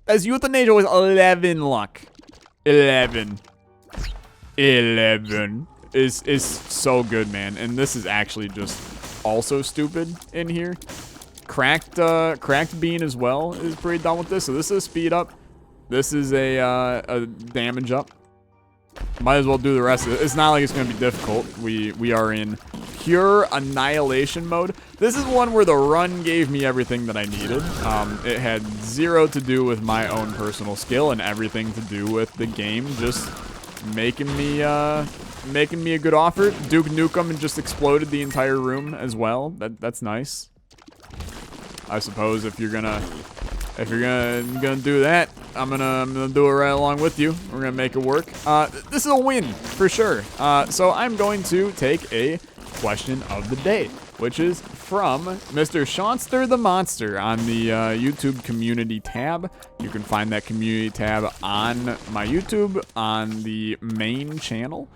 That's Euthanasia with 11 luck. 11 is so good, man. And this is actually just also stupid in here. Cracked Bean as well is pretty done with this. So this is a speed up. This is a damage up. Might as well do the rest of it. It's not like it's going to be difficult. We are in pure annihilation mode. This is one where the run gave me everything that I needed. It had zero to do with my own personal skill and everything to do with the game just making me a good offer. Duke Nukem and just exploded the entire room as well. That's nice. I suppose if you're gonna do that, I'm gonna do it right along with you. We're gonna make it work. This is a win for sure. So I'm going to take a question of the day, which is from Mr. Shawnster the Monster on the YouTube community tab. You can find that community tab on my YouTube on the main channel.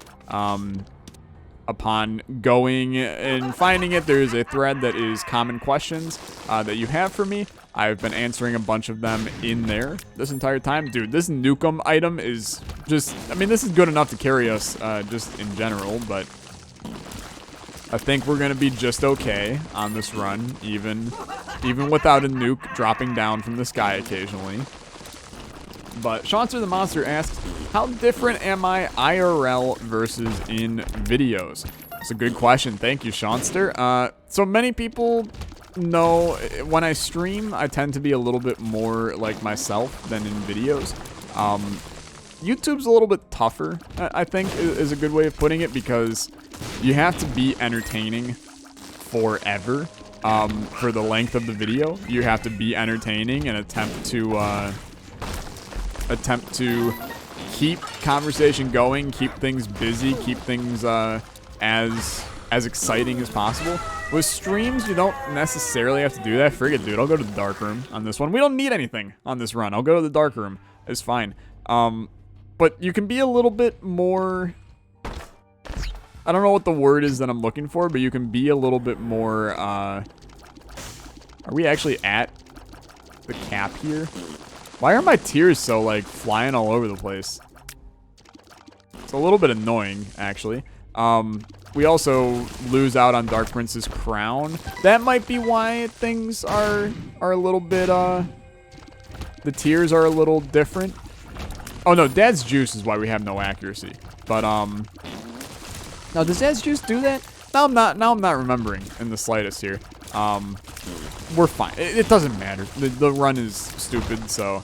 Upon going and finding it, there's a thread that is common questions that you have for me. I've been answering a bunch of them in there this entire time. Dude, this Nukem item is just, I mean, this is good enough to carry us just in general, but I think we're going to be just okay on this run, even without a nuke dropping down from the sky occasionally. But Shawnster the Monster asks, how different am I IRL versus in videos? It's a good question. Thank you, Shawnster. So many people know when I stream, I tend to be a little bit more like myself than in videos. YouTube's a little bit tougher, I think, is a good way of putting it, because you have to be entertaining forever. For the length of the video, you have to be entertaining and attempt to keep conversation going, keep things busy, keep things as exciting as possible. With streams, you don't necessarily have to do that. Forget it, dude. I'll go to the dark room on this one. We don't need anything on this run. I'll go to the dark room. It's fine. But you can be a little bit more... I don't know what the word is that I'm looking for, but you can be a little bit more... Are we actually at the cap here? Why are my tears so, like, flying all over the place? It's a little bit annoying, actually. We also lose out on Dark Prince's crown. That might be why things are a little bit, the tiers are a little different. Oh, no, Dad's Juice is why we have no accuracy. But, now, does Dad's Juice do that? Now I'm not remembering in the slightest here. We're fine. It doesn't matter. The run is stupid, so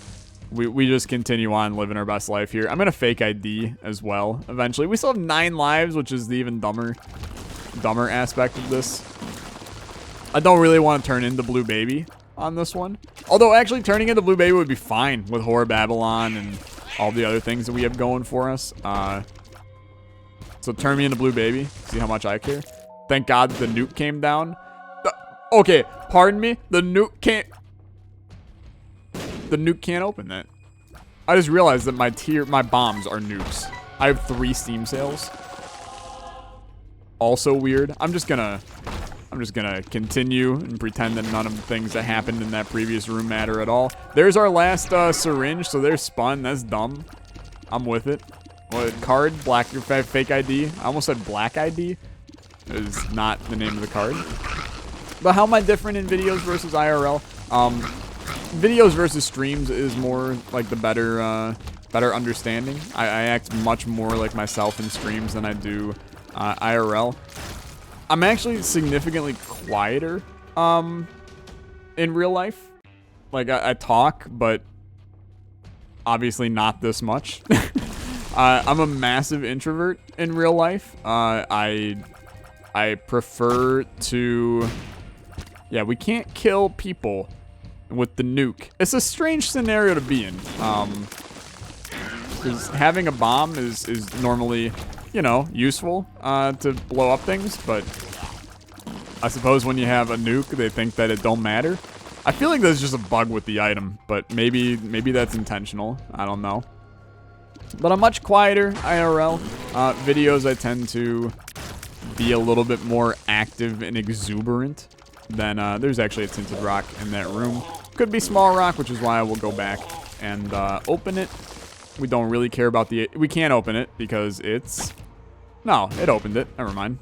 we just continue on living our best life here. I'm going to fake ID as well eventually. We still have 9 lives, which is the even dumber aspect of this. I don't really want to turn into Blue Baby on this one. Although, actually, turning into Blue Baby would be fine with Horror Babylon and all the other things that we have going for us. So turn me into Blue Baby. See how much I care. Thank God the nuke came down. Okay, Pardon me? The nuke can't... The nuke can't open that. I just realized that my bombs are nukes. I have 3 Steam sales. Also weird. I'm just gonna continue and pretend that none of the things that happened in that previous room matter at all. There's our last syringe, so there's spun. That's dumb. I'm with it. What, card? Black fake ID? I almost said black ID. Is not the name of the card. But how am I different in videos versus IRL? Videos versus streams is more like the better understanding. I act much more like myself in streams than I do IRL. I'm actually significantly quieter in real life. Like I talk, but obviously not this much. I'm a massive introvert in real life. I prefer to... Yeah, we can't kill people with the nuke. It's a strange scenario to be in. Because having a bomb is normally, you know, useful to blow up things, but I suppose when you have a nuke, they think that it don't matter. I feel like there's just a bug with the item, but maybe that's intentional. I don't know. But I'm much quieter IRL. Videos, I tend to be a little bit more active and exuberant than there's actually a tinted rock in that room. Could be small rock, which is why I will go back and open it. We don't really care about the... We can't open it because it's... No, it opened it. Never mind.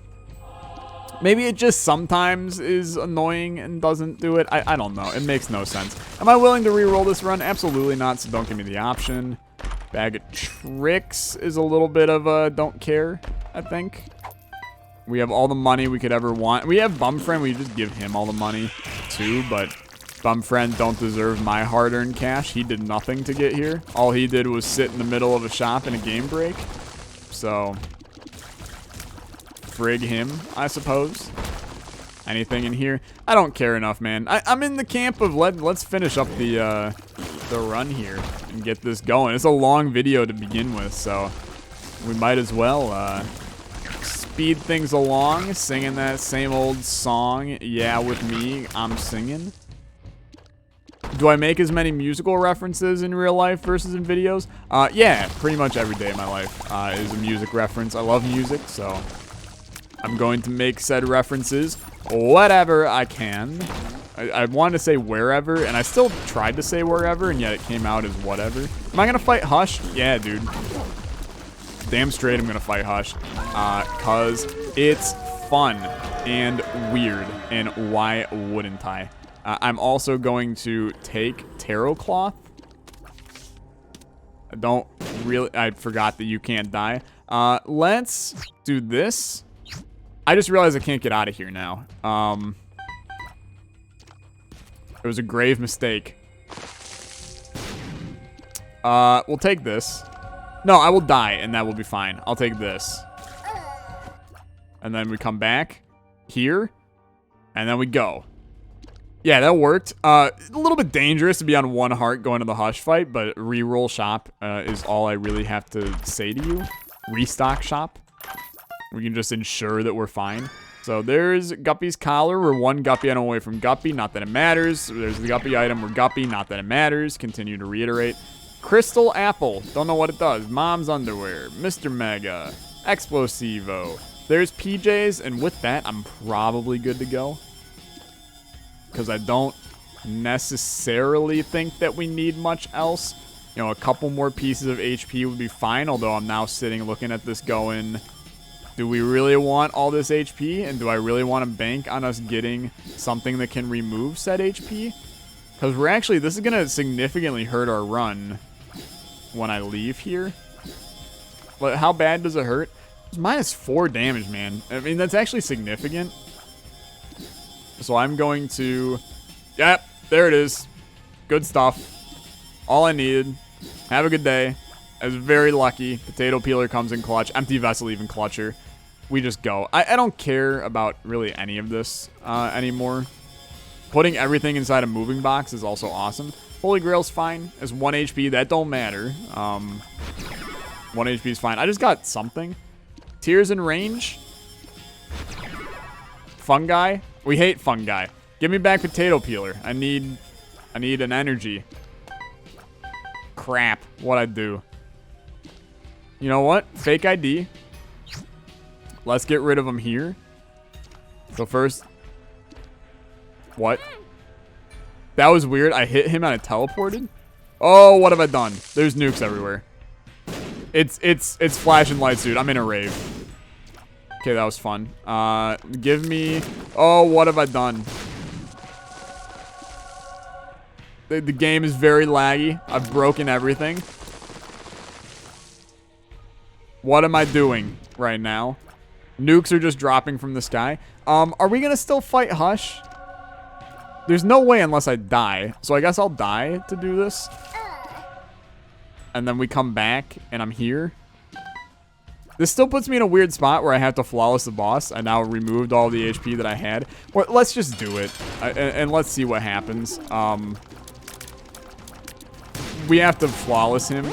Maybe it just sometimes is annoying and doesn't do it. I don't know. It makes no sense. Am I willing to re-roll this run? Absolutely not, so don't give me the option. Bag of tricks is a little bit of a don't care, I think. We have all the money we could ever want. We have Bumfriend. We just give him all the money, too, but... Bumfriend don't deserve my hard-earned cash. He did nothing to get here. All he did was sit in the middle of a shop in a game break. So, frig him, I suppose. Anything in here? I don't care enough, man. I'm in the camp of let's finish up the run here and get this going. It's a long video to begin with, so we might as well speed things along, singing that same old song. Yeah, with me, I'm singing. Do I make as many musical references in real life versus in videos? Yeah, pretty much every day of my life is a music reference. I love music, so I'm going to make said references whatever I can. I wanted to say wherever, and I still tried to say wherever, and yet it came out as whatever. Am I going to fight Hush? Yeah, dude. Damn straight I'm going to fight Hush. Because it's fun and weird, and why wouldn't I? I'm also going to take Tarot Cloth. I forgot that you can't die. Let's do this. I just realized I can't get out of here now. It was a grave mistake. We'll take this. No, I will die, and that will be fine. I'll take this. And then we come back here, and then we go. Yeah, that worked. A little bit dangerous to be on 1 heart going to the Hush fight, but reroll shop is all I really have to say to you. Restock shop. We can just ensure that we're fine. So there's Guppy's collar. We're 1 Guppy item away from Guppy. Not that it matters. There's the Guppy item. We're Guppy. Not that it matters. Continue to reiterate. Crystal Apple. Don't know what it does. Mom's underwear. Mr. Mega. Explosivo. There's PJs, and with that, I'm probably good to go. Because I don't necessarily think that we need much else. You know, a couple more pieces of HP would be fine, although I'm now sitting looking at this going, do we really want all this HP? And do I really want to bank on us getting something that can remove said HP? Because we're actually, this is going to significantly hurt our run when I leave here. But how bad does it hurt? It's -4 damage, man. I mean, that's actually significant. So I'm going to... Yep, there it is. Good stuff. All I needed. Have a good day. I was very lucky. Potato peeler comes in clutch. Empty vessel even clutcher. We just go. I don't care about really any of this anymore. Putting everything inside a moving box is also awesome. Holy Grail's fine. It's 1 HP. That don't matter. 1 HP is fine. I just got something. Tears in range. Fungi. We hate fungi. Give me back potato peeler. I need an energy. Crap. What'd I do? You know what? Fake ID. Let's get rid of him here. So first... What? That was weird. I hit him and I teleported? Oh, what have I done? There's nukes everywhere. It's flashing lights, dude. I'm in a rave. Okay, that was fun. Give me... Oh, what have I done? The game is very laggy. I've broken everything. What am I doing right now? Nukes are just dropping from the sky. Are we gonna still fight Hush? There's no way unless I die. So I guess I'll die to do this. And then we come back and I'm here. This still puts me in a weird spot where I have to flawless the boss. I now removed all the HP that I had. Well, let's just do it. And let's see what happens. We have to flawless him.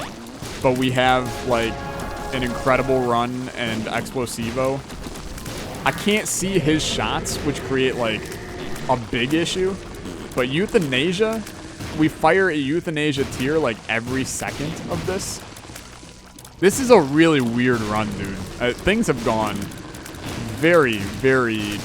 But we have, like, an incredible run and Explosivo. I can't see his shots, which create, like, a big issue. But Euthanasia, we fire a Euthanasia tier, like, every second of this. This is a really weird run, dude. Things have gone very, very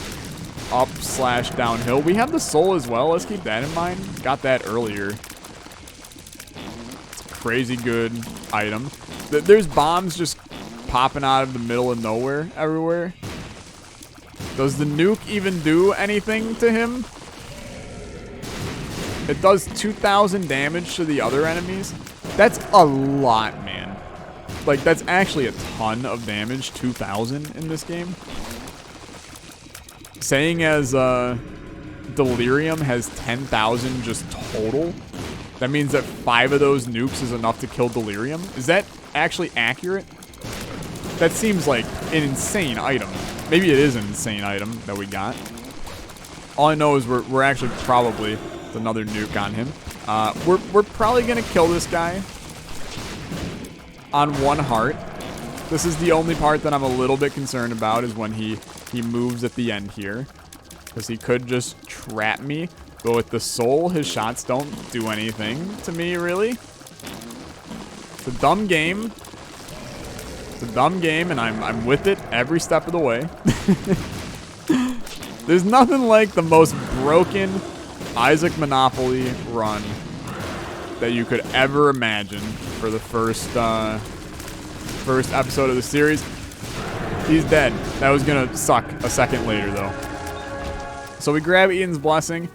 up/downhill. We have the soul as well. Let's keep that in mind. Got that earlier. It's a crazy good item. There's bombs just popping out of the middle of nowhere everywhere. Does the nuke even do anything to him? It does 2,000 damage to the other enemies. That's a lot, man. Like, that's actually a ton of damage, 2,000 in this game. Saying as Delirium has 10,000 just total, that means that 5 of those nukes is enough to kill Delirium. Is that actually accurate? That seems like an insane item. Maybe it is an insane item that we got. All I know is we're actually probably another nuke on him. We're probably gonna kill this guy on 1 heart. This is the only part that I'm a little bit concerned about, is when he moves at the end here, because he could just trap me. But with the soul, his shots don't do anything to me, really. It's a dumb game. It's a dumb game, and I'm with it every step of the way. There's nothing like the most broken Isaac Monopoly run that you could ever imagine for the first episode of the series. He's dead. That was gonna suck a second later, though. So we grab Eden's Blessing.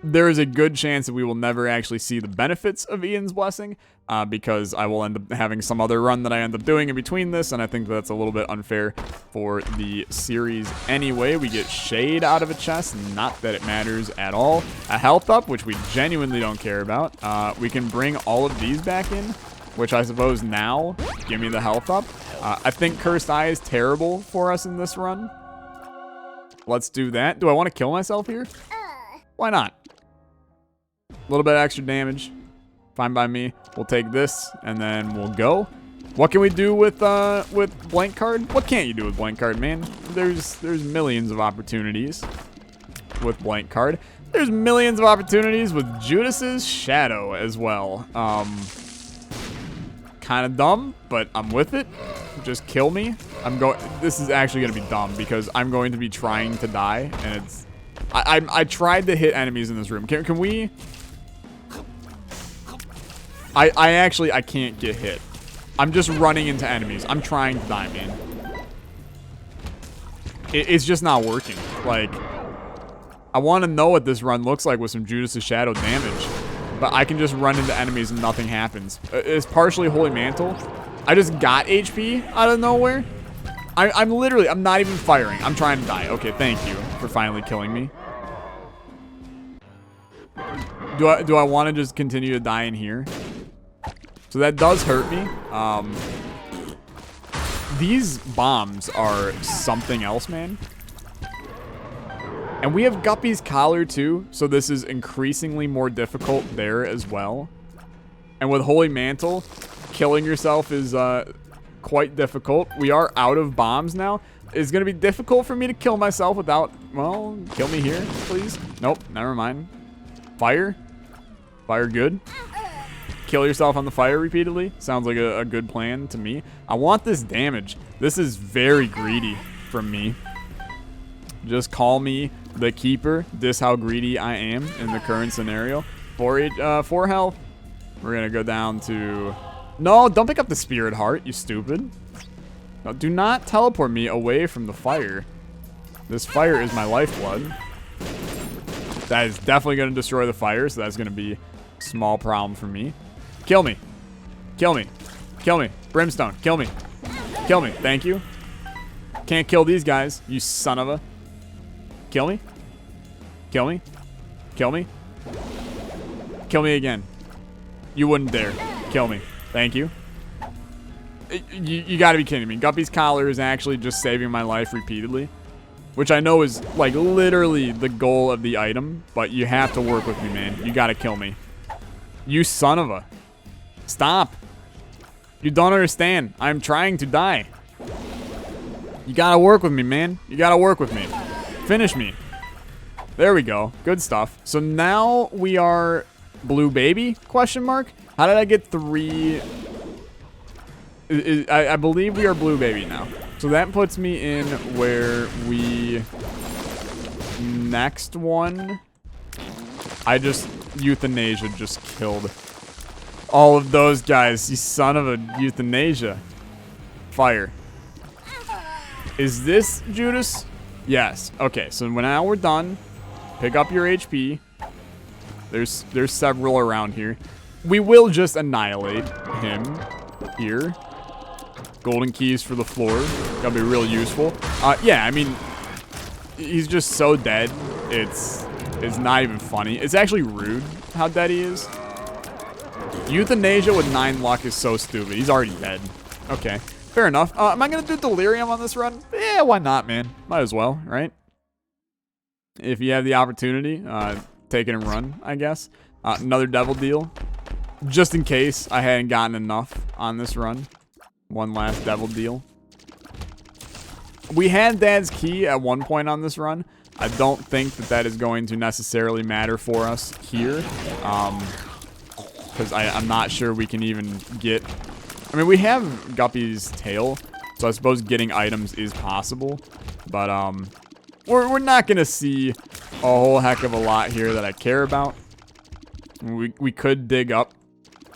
There is a good chance that we will never actually see the benefits of Eden's Blessing, because I will end up having some other run that I end up doing in between this, and I think that's a little bit unfair for the series anyway. We get Shade out of a chest, not that it matters at all. A health up, which we genuinely don't care about. We can bring all of these back in, which I suppose now give me the health up. I think Cursed Eye is terrible for us in this run. Let's do that. Do I want to kill myself here? Why not? A little bit of extra damage. Fine by me. We'll take this, and then we'll go. What can we do with blank card? What can't you do with blank card, man? There's millions of opportunities with blank card. There's millions of opportunities with Judas's Shadow as well. Kind of dumb, but I'm with it. Just kill me. This is actually going to be dumb, because I'm going to be trying to die, and it's... I tried to hit enemies in this room. Can we... I can't get hit. I'm just running into enemies. I'm trying to die, man. It's just not working. Like, I want to know what this run looks like with some Judas's Shadow damage. But I can just run into enemies and nothing happens. It's partially Holy Mantle. I just got HP out of nowhere. I'm not even firing. I'm trying to die. Okay, thank you for finally killing me. Do I want to just continue to die in here? So that does hurt me. These bombs are something else, man. And we have Guppy's Collar too, so this is increasingly more difficult there as well. And with Holy Mantle, killing yourself is quite difficult. We are out of bombs now. It's going to be difficult for me to kill myself without, well, kill me here, please. Nope, never mind. Fire. Fire good. Kill yourself on the fire repeatedly. Sounds like a good plan to me. I want this damage. This is very greedy from me. Just call me the keeper. This how greedy I am in the current scenario. 4 health. We're going to go down to... No, don't pick up the spirit heart, you stupid. No, do not teleport me away from the fire. This fire is my lifeblood. That is definitely going to destroy the fire, so that's going to be a small problem for me. Kill me. Kill me. Kill me. Brimstone, kill me. Kill me. Thank you. Can't kill these guys, you son of a... Kill me. Kill me. Kill me. Kill me again. You wouldn't dare. Kill me. Thank you. You gotta be kidding me. Guppy's collar is actually just saving my life repeatedly. Which I know is, like, literally the goal of the item. But you have to work with me, man. You gotta kill me. You son of a... Stop. You don't understand. I'm trying to die. You gotta work with me, man. You gotta work with me. Finish me. There we go. Good stuff. So now we are blue baby? Question mark. How did I get 3? I believe we are blue baby now. So that puts me in where we... Next one. I just... Euthanasia just killed all of those guys. You son of a euthanasia. Fire. Is this Judas? Yes. Okay, so now we're done. Pick up your HP. There's several around here. We will just annihilate him here. Golden keys for the floor. Gonna be real useful. Yeah, I mean, he's just so dead. It's not even funny. It's actually rude how dead he is. Euthanasia with 9 luck is so stupid. He's already dead. Okay. Fair enough. Am I going to do Delirium on this run? Yeah, why not, man? Might as well, right? If you have the opportunity, take it and run, I guess. Another Devil Deal. Just in case I hadn't gotten enough on this run. One last Devil Deal. We had Dad's Key at one point on this run. I don't think that is going to necessarily matter for us here. Because I'm not sure we can even get... I mean, we have Guppy's tail, so I suppose getting items is possible. But we're not going to see a whole heck of a lot here that I care about. We could dig up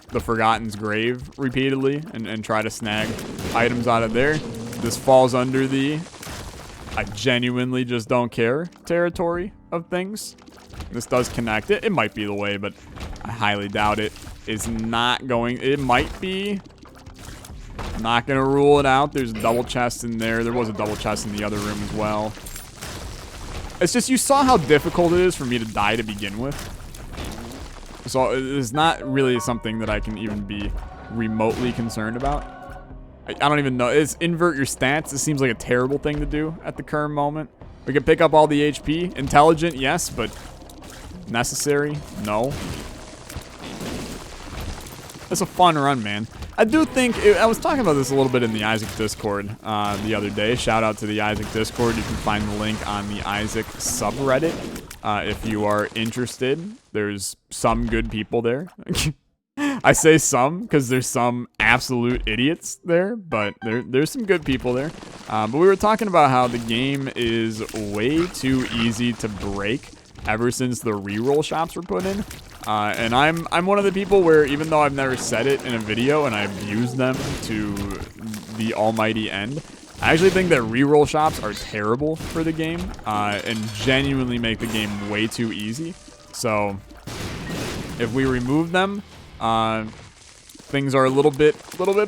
the Forgotten's grave repeatedly and try to snag items out of there. This falls under the I genuinely just don't care territory of things. This does connect it. It might be the way, but I highly doubt it is not going. It might be. I'm not going to rule it out. There's a double chest in there. There was a double chest in the other room as well. It's just you saw how difficult it is for me to die to begin with. So it's not really something that I can even be remotely concerned about. I don't even know. It's invert your stats. It seems like a terrible thing to do at the current moment. We can pick up all the HP. Intelligent, yes, but necessary? No. It's a fun run, man. I do think, I was talking about this a little bit in the Isaac Discord the other day. Shout out to the Isaac Discord. You can find the link on the Isaac subreddit if you are interested. There's some good people there. I say some because there's some absolute idiots there, but there's some good people there. But we were talking about how the game is way too easy to break ever since the reroll shops were put in. And I'm one of the people where, even though I've never said it in a video and I've used them to the almighty end, I actually think that reroll shops are terrible for the game and genuinely make the game way too easy. So if we remove them, things are a little bit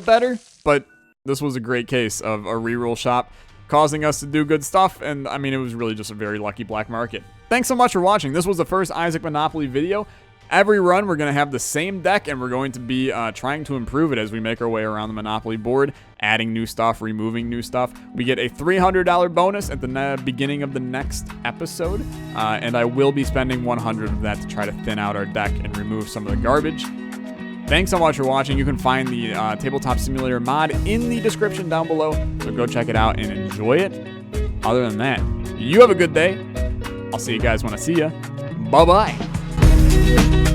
better. But this was a great case of a reroll shop causing us to do good stuff, and I mean, it was really just a very lucky black market. Thanks so much for watching. This was the first Isaac Monopoly video. Every run, we're going to have the same deck, and we're going to be trying to improve it as we make our way around the Monopoly board, adding new stuff, removing new stuff. We get a $300 bonus at the beginning of the next episode, and I will be spending 100 of that to try to thin out our deck and remove some of the garbage. Thanks so much for watching. You can find the Tabletop Simulator mod in the description down below, so go check it out and enjoy it. Other than that, you have a good day. I'll see you guys when I see you. Bye-bye.